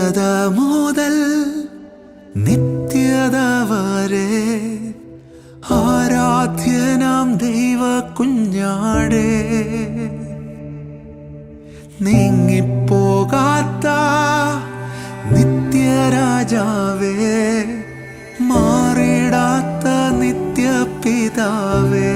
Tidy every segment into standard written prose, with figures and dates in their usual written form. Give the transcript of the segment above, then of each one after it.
നിത്യത മുതൽ നിത്യത വരെ ആരാധ്യനാം ദൈവ കുഞ്ഞാടേ, നീങ്ങിപ്പോകാത്ത നിത്യരാജാവേ, മാറിടാത്ത നിത്യപിതാവേ,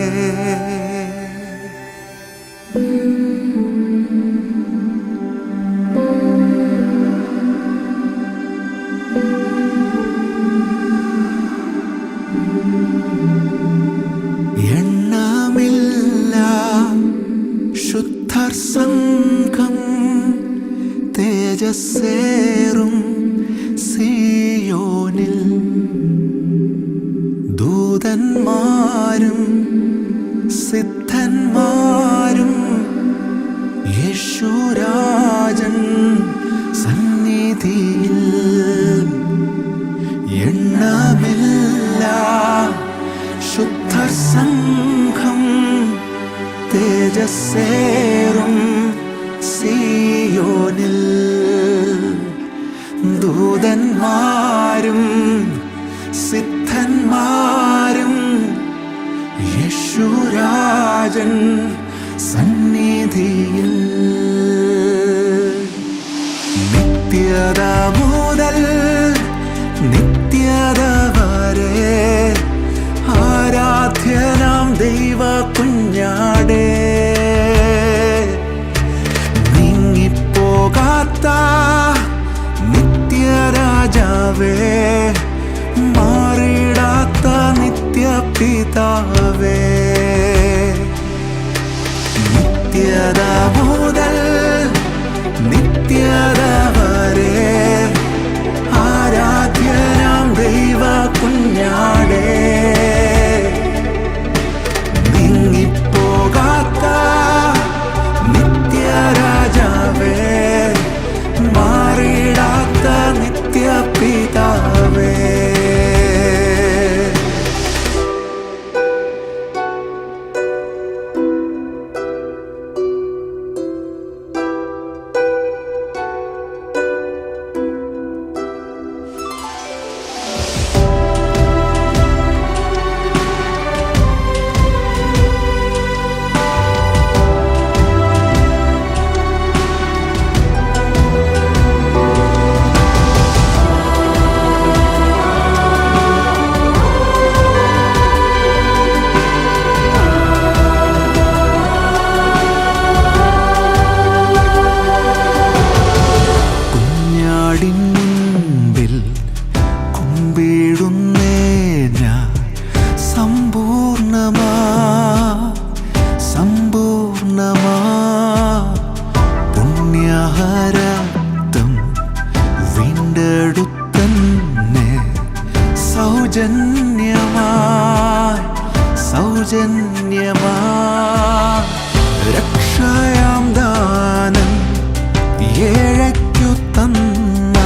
എണ്ണമില്ല ശുദ്ധർ സംഘം തേജസ്സേറും സിയോനിൽ, ദൂതന്മാരും സിദ്ധന്മാരും യേശുരാജൻ സന്നിധിയിൽ. എണ്ണമില്ല ശുദ്ധർ സംഘം തേജസ്സേറും സിയോനിൽ, ദൂതന്മാരും സിദ്ധന്മാരും യേശുരാജൻ സന്നിധിയിൽ. നിത്യത മുതൽ നിത്യത വരെ ആരാധ്യനാം ദൈവ കുഞ്ഞാടേ, നീങ്ങിപ്പോകാത്ത നിത്യരാജാവേ, മാറിടാത്ത നിത്യപിതാവേ. നിത്യത മുതൽ നിത്യത വരെ ആരാധ്യനാം ദൈവ കുഞ്ഞാടേ, നീങ്ങിപ്പോകാത്ത നിത്യരാജാവേ, മാറിടാത്ത നിത്യപിതാവേ. മുൻപിൽ കുമ്പിടുന്നേ ഞാൻ സമ്പൂർണമാ സമ്പൂർണമാ. പുണ്യരക്തം വീണ്ടെടുത്തന്നെ സൗജന്യമായി സൗജന്യമായി. രക്ഷയാം ദാനം ഏഴയ്ക്കു തന്ന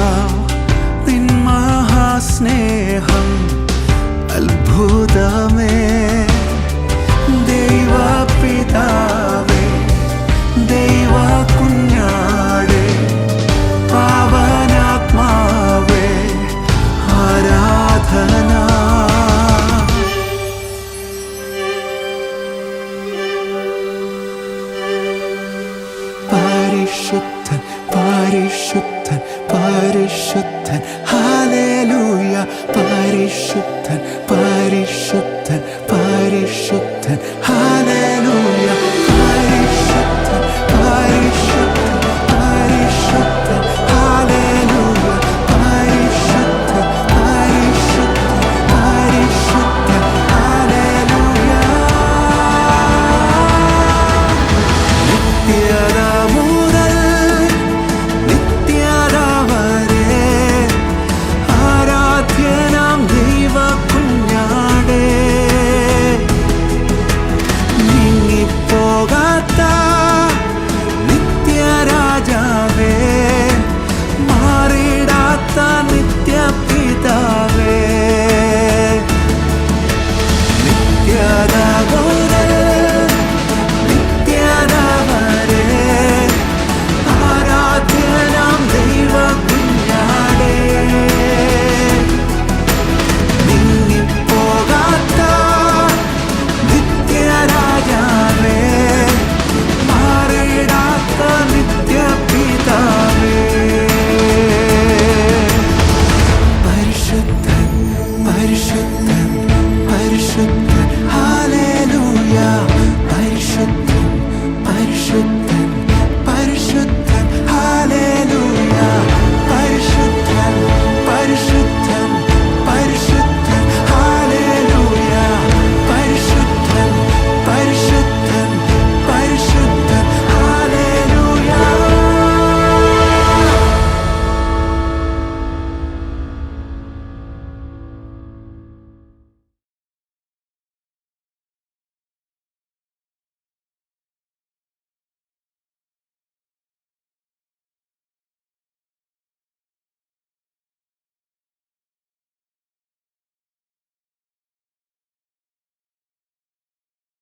നിൻ മഹാസ്നേഹം അത്ഭുതമേ. ദൈവപിതാവേ, ദൈവ കുഞ്ഞാടേ, പാവനാത്മാവേ, ആരാധന. പരിശുദ്ധൻ പരിശുദ്ധൻ പരിശുദ്ധൻ, ഹല്ലേലൂയ. പരിശുദ്ധൻ പരിശുദ്ധൻ